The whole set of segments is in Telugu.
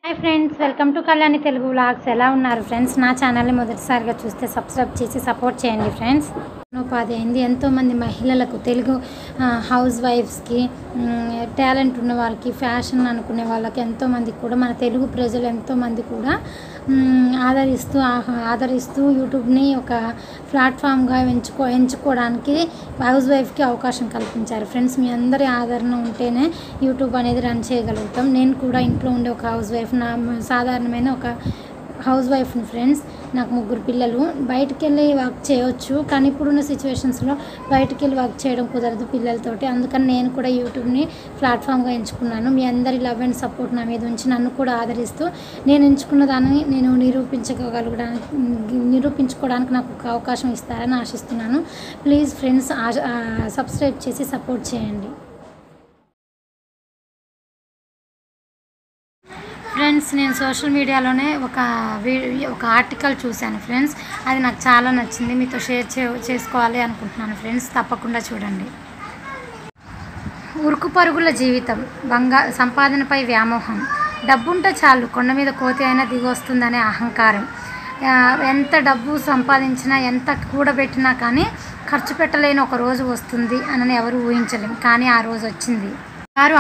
Hi friends, welcome to Kalyani Telugu vlogs. ఎలా ఉన్నారు ఫ్రెండ్స్? నా ఛానల్ని మొదటిసారిగా చూస్తే సబ్స్క్రైబ్ చేసి సపోర్ట్ చేయండి ఫ్రెండ్స్. ఉపాధి అయింది ఎంతోమంది మహిళలకు, తెలుగు హౌస్ వైఫ్స్కి, టాలెంట్ ఉన్న వాళ్ళకి, ఫ్యాషన్ అనుకునే వాళ్ళకి ఎంతోమందికి కూడా, మన తెలుగు ప్రజలు ఎంతోమంది కూడా ఆదరిస్తూ యూట్యూబ్ని ఒక ప్లాట్ఫామ్గా ఎంచుకోవడానికి హౌస్ వైఫ్కి అవకాశం కల్పించారు ఫ్రెండ్స్. మీ అందరి ఆదరణ ఉంటేనే యూట్యూబ్ అనేది రన్ చేయగలుగుతాం. నేను కూడా ఇంట్లో ఉండే ఒక హౌస్ వైఫ్, నా సాధారణమైన ఒక హౌస్ వైఫ్ని ఫ్రెండ్స్. నాకు 3 పిల్లలు. బయటికి వెళ్ళి వర్క్ చేయవచ్చు, కానీ ఇప్పుడున్న సిచ్యువేషన్స్లో బయటికి వెళ్ళి వర్క్ చేయడం కుదరదు పిల్లలతోటి. అందుకని నేను కూడా యూట్యూబ్ని ప్లాట్ఫామ్గా ఎంచుకున్నాను. మీ అందరి లవ్ అండ్ సపోర్ట్ నా మీద ఉంచి నన్ను కూడా ఆదరిస్తూ నేను ఎంచుకున్న దాన్ని నేను నిరూపించుకోవడానికి నాకు ఒక అవకాశం ఇస్తారని ఆశిస్తున్నాను. ప్లీజ్ ఫ్రెండ్స్, సబ్స్క్రైబ్ చేసి సపోర్ట్ చేయండి ఫ్రెండ్స్. నేను సోషల్ మీడియాలోనే ఒక ఆర్టికల్ చూశాను ఫ్రెండ్స్. అది నాకు చాలా నచ్చింది, మీతో షేర్ చేసుకోవాలి అనుకుంటున్నాను ఫ్రెండ్స్. తప్పకుండా చూడండి. ఉరుకు పరుగుల జీవితం, సంపాదనపై వ్యామోహం, డబ్బుంటే చాలు కొండ మీద కోతి అయినా దిగొస్తుందనే అహంకారం. ఎంత డబ్బు సంపాదించినా, ఎంత కూడబెట్టినా కానీ ఖర్చు పెట్టలేని ఒక రోజు వస్తుంది అని ఎవరు ఊహించలేం. కానీ ఆ రోజు వచ్చింది.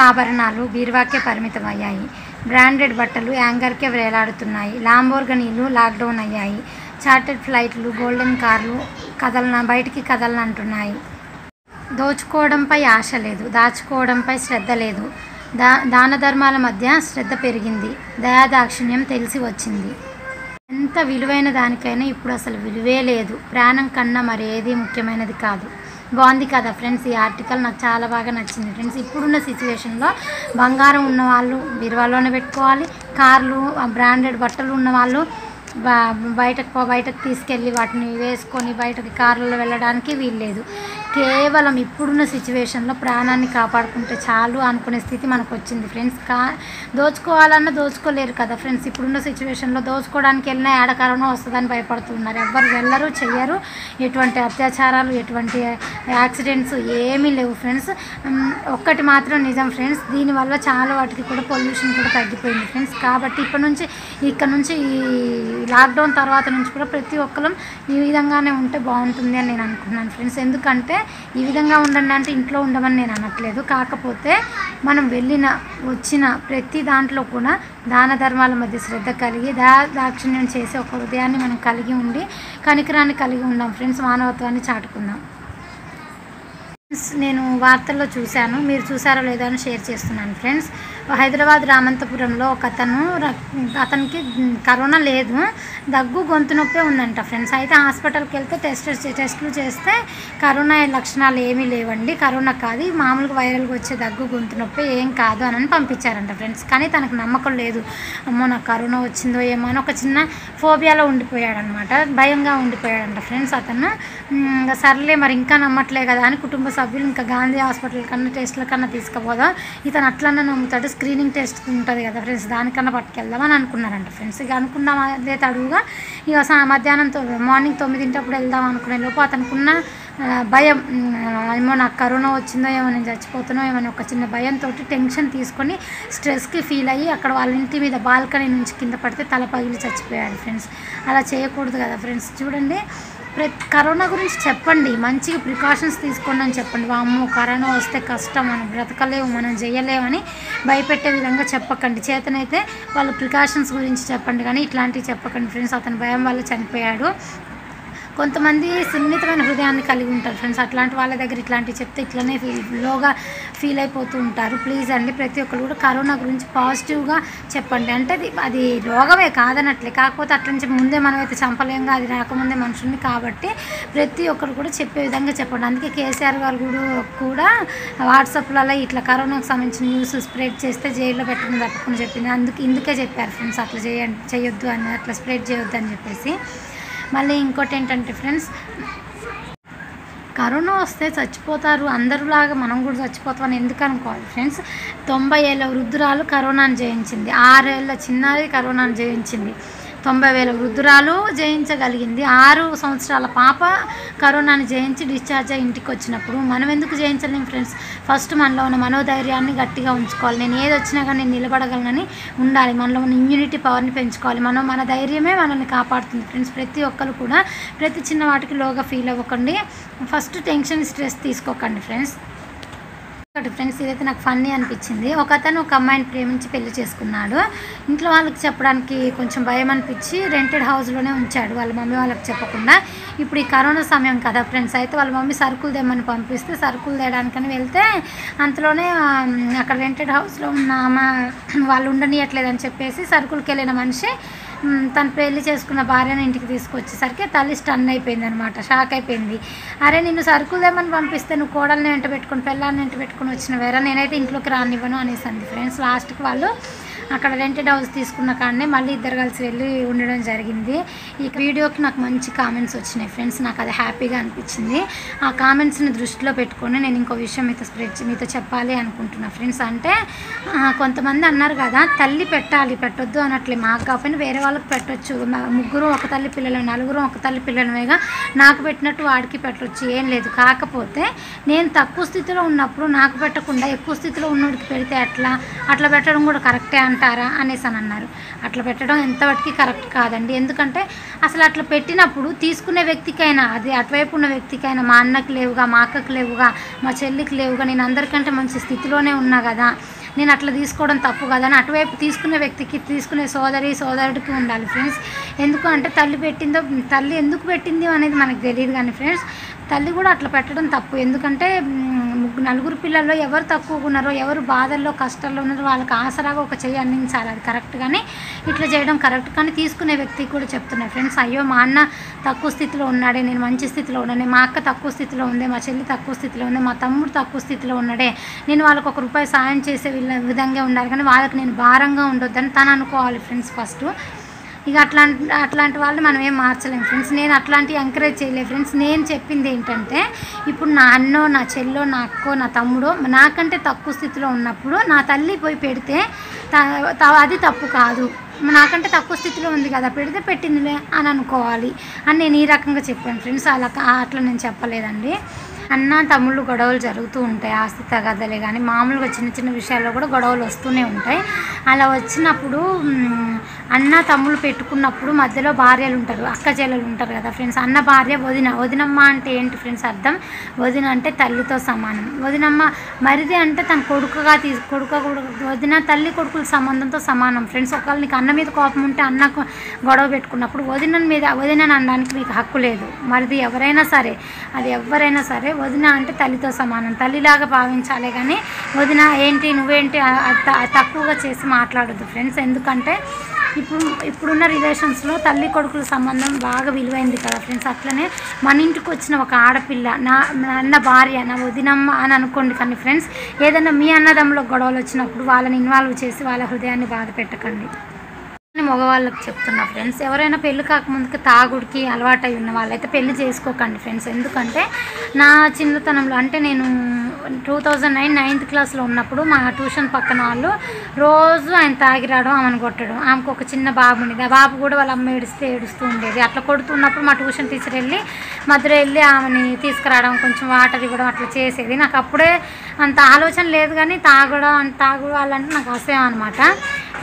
ఆభరణాలు బీరువాకే పరిమితమయ్యాయి. బ్రాండెడ్ బట్టలు యాంగర్కే వేలాడుతున్నాయి. లాంబోర్గినీలు లాక్డౌన్ అయ్యాయి. చార్టెడ్ ఫ్లైట్లు, గోల్డెన్ కార్లు బయటికి కదలనంటున్నాయి. దోచుకోవడంపై ఆశ లేదు, దాచుకోవడంపై శ్రద్ధ లేదు. దాన ధర్మాల మధ్య శ్రద్ధ పెరిగింది. దయాదాక్షిణ్యం తెలిసి వచ్చింది. ఎంత విలువైన దానికైనా ఇప్పుడు అసలు విలువే లేదు. ప్రాణం కన్నా మరేది ముఖ్యమైనది కాదు. బాగుంది కదా ఫ్రెండ్స్? ఈ ఆర్టికల్ నాకు చాలా బాగా నచ్చింది ఫ్రెండ్స్. ఇప్పుడున్న సిచ్యువేషన్లో బంగారం ఉన్నవాళ్ళు బీరువాలోనే పెట్టుకోవాలి. కార్లు, బ్రాండెడ్ బట్టలు ఉన్నవాళ్ళు బయటకు తీసుకెళ్ళి వాటిని వేసుకొని బయటకి కార్లలో వెళ్ళడానికి వీల్లేదు. కేవలం ఇప్పుడున్న సిచ్యువేషన్లో ప్రాణాన్ని కాపాడుకుంటే చాలు అనుకునే స్థితి మనకు వచ్చింది ఫ్రెండ్స్. దోచుకోవాలన్నా దోచుకోలేరు కదా ఫ్రెండ్స్. ఇప్పుడున్న సిచ్యువేషన్లో దోచుకోవడానికి వెళ్ళినా ఏడ కరోనా వస్తుందని భయపడుతున్నారు. ఎవ్వరు వెళ్ళరు, చెయ్యరు. ఎటువంటి అత్యాచారాలు, ఎటువంటి యాక్సిడెంట్స్ ఏమీ లేవు ఫ్రెండ్స్. ఒక్కటి మాత్రం నిజం ఫ్రెండ్స్, దీనివల్ల చాలా వాటికి కూడా పొల్యూషన్ కూడా తగ్గిపోయింది ఫ్రెండ్స్. కాబట్టి ఇక్కడ నుంచి ఈ లాక్డౌన్ తర్వాత నుంచి కూడా ప్రతి ఒక్కరం ఈ విధంగానే ఉంటే బాగుంటుంది అని నేను అనుకున్నాను ఫ్రెండ్స్. ఎందుకంటే ఈ విధంగా ఉండండి అంటే ఇంట్లో ఉండమని నేను అనట్లేదు. కాకపోతే మనం వచ్చిన ప్రతి దాంట్లో కూడా దాన ధర్మాల మధ్య శ్రద్ధ కలిగి, దాక్షిణ్యం చేసే ఒక హృదయాన్ని మనం కలిగి ఉండి, కనికరాన్ని కలిగి ఉందాం ఫ్రెండ్స్. మానవత్వాన్ని చాటుకుందాం. నేను వార్తల్లో చూశాను, మీరు చూసారో లేదో అని షేర్ చేస్తున్నాను ఫ్రెండ్స్. హైదరాబాద్ రామంతపురంలో ఒక అతనికి కరోనా లేదు, దగ్గు, గొంతు నొప్పి ఉందంట ఫ్రెండ్స్. అయితే హాస్పిటల్కి వెళ్తే టెస్టులు చేస్తే కరోనా లక్షణాలు ఏమీ లేవండి, కరోనా కాదు, మామూలుగా వైరల్గా వచ్చే దగ్గు, గొంతు నొప్పి, ఏం కాదు అని పంపించారంట ఫ్రెండ్స్. కానీ తనకు నమ్మకం లేదు. అమ్మో నాకు కరోనా వచ్చిందో ఏమో అని ఒక చిన్న ఫోబియాలో ఉండిపోయాడనమాట, భయంగా ఉండిపోయాడంట ఫ్రెండ్స్. అతను సర్లే మరి ఇంకా నమ్మట్లే కదా అని కుటుంబ సభ్యులు ఇంకా గాంధీ హాస్పిటల్ కన్నా టెస్టుల కన్నా తీసుకుపోదాం, ఇతను అట్లన్నా నమ్ముతాడు, స్క్రీనింగ్ టెస్ట్ ఉంటుంది కదా ఫ్రెండ్స్, దానికన్నా పట్టుకెళ్దామని అనుకున్నారంట ఫ్రెండ్స్. ఇక అనుకున్నాం అదే తడువుగా ఇక మధ్యాహ్నం మార్నింగ్ 9 వెళ్దాం అనుకునే లోపు అతనుకున్న భయం, ఏమో నాకు కరోనా వచ్చిందో ఏమో, నేను చచ్చిపోతానో ఏమో ఒక చిన్న భయంతో టెన్షన్ తీసుకొని స్ట్రెస్కి ఫీల్ అయ్యి అక్కడ వాళ్ళ ఇంటి మీద బాల్కనీ నుంచి కింద పడితే తల పగిలి చచ్చిపోయాడు ఫ్రెండ్స్. అలా చేయకూడదు కదా ఫ్రెండ్స్. చూడండి, కరోనా గురించి చెప్పండి, మంచిగా ప్రికాషన్స్ తీసుకోండి అని చెప్పండి. వామ్మో కరోనా వస్తే కష్టం, మనం బ్రతకలేము, మనం చేయలేమని భయపెట్టే విధంగా చెప్పకండి. చేతనైతే వాళ్ళు ప్రికాషన్స్ గురించి చెప్పండి, కానీ ఇట్లాంటివి చెప్పకండి ఫ్రెండ్స్. అతని భయం వల్ల చనిపోయాడు. కొంతమంది సున్నితమైన హృదయాన్ని కలిగి ఉంటారు ఫ్రెండ్స్. అట్లాంటి వాళ్ళ దగ్గర ఇట్లాంటివి చెప్తే ఇట్లనే లోగా ఫీల్ అయిపోతూ ఉంటారు. ప్లీజ్ అండి, ప్రతి ఒక్కరు కూడా కరోనా గురించి పాజిటివ్గా చెప్పండి. అంటే అది రోగమే కాదనట్లే, కాకపోతే అట్ల నుంచి ముందే మనమైతే చంపలేంగా, అది రాకముందే మనుషుల్ని. కాబట్టి ప్రతి ఒక్కరు కూడా చెప్పే విధంగా చెప్పండి. అందుకే కేసీఆర్ గారు కూడా వాట్సాప్లలో ఇట్లా కరోనాకు సంబంధించిన న్యూస్ స్ప్రెడ్ చేస్తే జైల్లో పెట్టడం తప్పకుండా చెప్పింది. ఇందుకే చెప్పారు ఫ్రెండ్స్, అట్లా చేయొద్దు అని, అట్లా స్ప్రెడ్ చేయొద్దు అని చెప్పేసి. మళ్ళీ ఇంకోటి ఏంటంటే ఫ్రెండ్స్, కరోనా వస్తే చచ్చిపోతారు అందరిలాగా మనం కూడా చచ్చిపోతామని ఎందుకు అనుకోవాలి ఫ్రెండ్స్. 90 ఏళ్ళ వృద్ధురాలు కరోనాను జయించింది, 6 ఏళ్ళ చిన్నారి కరోనాను జయించింది. 90,000 వృద్ధురాలు జయించగలిగింది. 6 సంవత్సరాల పాప కరోనాని జయించి డిశ్చార్జ్ అయ్యి ఇంటికి వచ్చినప్పుడు మనం ఎందుకు జయించలేం ఫ్రెండ్స్? ఫస్ట్ మనలో ఉన్న మనోధైర్యాన్ని గట్టిగా ఉంచుకోవాలి. నేను ఏది వచ్చినా కానీ నేను నిలబడగలనని ఉండాలి. మనలో ఉన్న ఇమ్యూనిటీ పవర్ని పెంచుకోవాలి. మన ధైర్యమే మనల్ని కాపాడుతుంది ఫ్రెండ్స్. ప్రతి ఒక్కరు కూడా ప్రతి చిన్న వాటికి లోగా ఫీల్ అవ్వకండి. ఫస్ట్ టెన్షన్ స్ట్రెస్ తీసుకోకండి ఫ్రెండ్స్. ఫ్రెండ్స్ ఇదైతే నాకు ఫన్నీ అనిపించింది. ఒక అమ్మాయిని ప్రేమించి పెళ్లి చేసుకున్నాడు. ఇంట్లో వాళ్ళకి చెప్పడానికి కొంచెం భయం అనిపించి రెంటెడ్ హౌస్లోనే ఉంచాడు, వాళ్ళ మమ్మీ వాళ్ళకి చెప్పకుండా. ఇప్పుడు ఈ కరోనా సమయం కదా ఫ్రెండ్స్, అయితే వాళ్ళ మమ్మీ సరుకులు తెమ్మని పంపిస్తే సరుకులు తేడానికని వెళ్తే అంతలోనే అక్కడ రెంటెడ్ హౌస్లో ఉన్న వాళ్ళు ఉండనియట్లేదని చెప్పేసి సరుకులకి వెళ్ళిన మనిషి తను పెళ్లి చేసుకున్న భార్యను ఇంటికి తీసుకొచ్చేసరికి తల్లి స్టన్ అయిపోయింది అనమాట, షాక్ అయిపోయింది. అరే నిన్ను సరుకులు తెమ్మని పంపిస్తే నువ్వు కోడల్ని వెంట పెట్టుకుని పిల్లల్ని వెంట పెట్టుకుని వచ్చిన వేరే నేనైతే ఇంట్లోకి రానివ్వను అనేసి అంది ఫ్రెండ్స్. లాస్ట్కి వాళ్ళు అక్కడ రెంటెడ్ హౌస్ తీసుకున్న కాడనే మళ్ళీ ఇద్దరు కలిసి వెళ్ళి ఉండడం జరిగింది. ఈ వీడియోకి నాకు మంచి కామెంట్స్ వచ్చినాయి ఫ్రెండ్స్, నాకు అది హ్యాపీగా అనిపించింది. ఆ కామెంట్స్ని దృష్టిలో పెట్టుకొని నేను ఇంకో విషయం మీతో చెప్పాలి అనుకుంటున్నా ఫ్రెండ్స్. అంటే కొంతమంది అన్నారు కదా తల్లి పెట్టాలి, పెట్టొద్దు అనట్లే, మాకు కాకపోయినా వేరే వాళ్ళకి పెట్టొచ్చు, ముగ్గురు ఒక తల్లి పిల్లలు నలుగురు ఒక తల్లి పిల్లలమేగా, నాకు పెట్టినట్టు వాడికి పెట్టొచ్చు, ఏం లేదు. కాకపోతే నేను తక్కువ స్థితిలో ఉన్నప్పుడు నాకు పెట్టకుండా ఎక్కువ స్థితిలో ఉన్నోడికి పెడితే అట్లా పెట్టడం కూడా కరెక్టే అంటారా అనేసి అని అన్నారు. అట్లా పెట్టడం ఎంతవరకు కరెక్ట్ కాదండి. ఎందుకంటే అసలు అట్లా పెట్టినప్పుడు తీసుకునే వ్యక్తికైనా, అది అటువైపు ఉన్న వ్యక్తికైనా, మా అన్నకు లేవుగా, మా అక్కకు లేవుగా, మా చెల్లికి లేవుగా, నేను అందరికంటే మంచి స్థితిలోనే ఉన్నా కదా, నేను అట్లా తీసుకోవడం తప్పు కదా అని అటువైపు తీసుకునే వ్యక్తికి, తీసుకునే సోదరుడికి ఉండాలి ఫ్రెండ్స్. ఎందుకు అంటే తల్లి ఎందుకు పెట్టింది అనేది మనకు తెలియదు కానీ ఫ్రెండ్స్, తల్లి కూడా అట్లా పెట్టడం తప్పు. ఎందుకంటే నలుగురు పిల్లల్లో ఎవరు తక్కువగా ఉన్నారో, ఎవరు బాధల్లో కష్టాల్లో ఉన్నారో వాళ్ళకి ఆసరాగా ఒక చెయ్యి అందించాలి, అది కరెక్ట్. కానీ ఇట్లా చేయడం కరెక్ట్. కానీ తీసుకునే వ్యక్తికి కూడా చెప్తున్నాను ఫ్రెండ్స్, అయ్యో మా అన్న తక్కువ స్థితిలో ఉన్నాడే, నేను మంచి స్థితిలో ఉన్నానే, మా అక్క తక్కువ స్థితిలో ఉంది, మా చెల్లి తక్కువ స్థితిలో ఉంది, మా తమ్ముడు తక్కువ స్థితిలో ఉన్నాడే, నేను వాళ్ళకి ₹1 సాయం చేసే విధంగా ఉండాలి, కానీ వాళ్ళకి నేను భారంగా ఉండొద్దని తను అనుకోవాలి ఫ్రెండ్స్ ఫస్ట్. ఇక అట్లాంటి వాళ్ళు మనం ఏం మార్చలేము ఫ్రెండ్స్. నేను అట్లాంటివి ఎంకరేజ్ చేయలేదు ఫ్రెండ్స్. నేను చెప్పింది ఏంటంటే, ఇప్పుడు నా అన్నో, నా చెల్లో, నా అక్కో, నా తమ్ముడో నాకంటే తక్కువ స్థితిలో ఉన్నప్పుడు నా తల్లి పోయి పెడితే అది తప్పు కాదు. నాకంటే తక్కువ స్థితిలో ఉంది కదా, పెడితే పెట్టిందిలే అని అనుకోవాలి అని నేను ఈ రకంగా చెప్పాను ఫ్రెండ్స్. అట్లా నేను చెప్పలేదండి. అన్న తమ్ముళ్ళు గొడవలు జరుగుతూ ఉంటాయి, ఆస్తి తగాదలే కానీ మామూలుగా చిన్న చిన్న విషయాల్లో కూడా గొడవలు వస్తూనే ఉంటాయి. అలా వచ్చినప్పుడు అన్న తమ్ముళ్ళు పెట్టుకున్నప్పుడు మధ్యలో భార్యలు ఉంటారు, అక్క చెల్లెలు ఉంటారు కదా ఫ్రెండ్స్. అన్న భార్య వదినమ్మ అంటే ఏంటి ఫ్రెండ్స్ అర్థం? వదిన అంటే తల్లితో సమానం. వదినమ్మ మరిది అంటే తన వదిన తల్లి కొడుకుల సంబంధంతో సమానం ఫ్రెండ్స్. ఒకవేళ నీకు అన్న మీద కోపం ఉంటే అన్నకు గొడవ పెట్టుకున్నప్పుడు వదినని అనడానికి మీకు హక్కు లేదు. మరిది ఎవరైనా సరే, అది ఎవరైనా సరే, వదిన అంటే తల్లితో సమానం, తల్లిలాగా భావించాలి. కానీ వదిన ఏంటి నువ్వేంటి తక్కువగా చేసి మాట్లాడొద్దు ఫ్రెండ్స్. ఎందుకంటే ఇప్పుడున్న రిలేషన్స్లో తల్లి కొడుకుల సంబంధం బాగా విలువైంది కదా ఫ్రెండ్స్. అట్లనే మన ఇంటికి వచ్చిన ఒక ఆడపిల్ల నా అన్న భార్య, నా వదినమ్మ అని అనుకోండి. కానీ ఫ్రెండ్స్ ఏదైనా మీ అన్నదమ్ములో గొడవలు వచ్చినప్పుడు వాళ్ళని ఇన్వాల్వ్ చేసి వాళ్ళ హృదయాన్ని బాధ పెట్టకండి. మగవాళ్ళకి చెప్తున్నా ఫ్రెండ్స్, ఎవరైనా పెళ్ళి కాకముందుకు తాగుడికి అలవాటై ఉన్న వాళ్ళైతే పెళ్లి చేసుకోకండి ఫ్రెండ్స్. ఎందుకంటే నా చిన్నతనంలో అంటే నేను 2009 9th క్లాస్లో ఉన్నప్పుడు మా ట్యూషన్ పక్కన వాళ్ళు రోజు ఆయన తాగి రావడం, ఆమెను కొట్టడం. ఆమెకు ఒక చిన్న బాబు ఉండేది, ఆ బాబు కూడా వాళ్ళ అమ్మ ఏడుస్తూ ఉండేది. అట్లా కొడుతున్నప్పుడు మా ట్యూషన్ టీచర్ మధ్యలో వెళ్ళి ఆమెని తీసుకురావడం, కొంచెం వాటర్ ఇవ్వడం అట్లా చేసేది. నాకు అప్పుడే అంత ఆలోచన లేదు, కానీ తాగువాలంటే నాకు అసహ్యం అనమాట.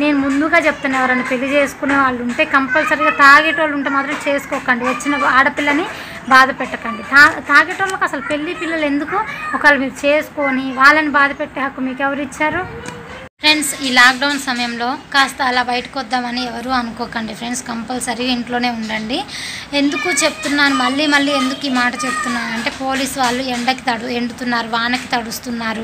నేను ముందుగా చెప్తున్నా, ఎవరైనా పెళ్లి చేసుకునే వాళ్ళు ఉంటే కంపల్సరీగా తాగేటోళ్ళు ఉంటే మాత్రం చేసుకోకండి. వచ్చిన ఆడపిల్లని బాధ పెట్టకండి. తాగేటోళ్ళకి అసలు పెళ్లి పిల్లలు ఎందుకు? ఒకవేళ మీరు చేసుకొని వాళ్ళని బాధ పెట్టే హక్కు మీకు ఎవరు ఇచ్చారు? ఫ్రెండ్స్ ఈ లాక్డౌన్ సమయంలో కాస్త అలా బయటకు వద్దామని ఎవరు అనుకోకండి ఫ్రెండ్స్. కంపల్సరీగా ఇంట్లోనే ఉండండి. ఎందుకు చెప్తున్నాను, మళ్ళీ ఎందుకు ఈ మాట చెప్తున్నాను అంటే, పోలీసు వాళ్ళు ఎండకి ఎండుతున్నారు, వానకి తడుస్తున్నారు.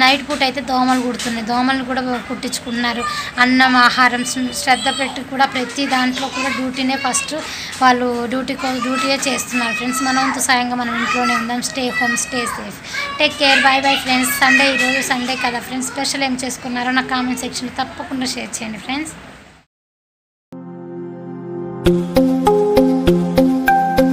నైట్ పూట అయితే దోమలు కుడుతున్నాయి, దోమలు కూడా కుట్టించుకుంటున్నారు. అన్నం ఆహారం శ్రద్ధ పెట్టి కూడా ప్రతి దాంట్లో కూడా డ్యూటీనే ఫస్ట్ వాళ్ళు డ్యూటీయే చేస్తున్నారు ఫ్రెండ్స్. మన వంతు సాయంగా మనం ఇంట్లోనే ఉందాం. Stay home, stay safe, take care, by bye friends. ఈరోజు సండే కదా ఫ్రెండ్స్, స్పెషల్ ఏం చేసుకున్నారో నా కామెంట్ సెక్షన్లో తప్పకుండా షేర్ చేయండి ఫ్రెండ్స్.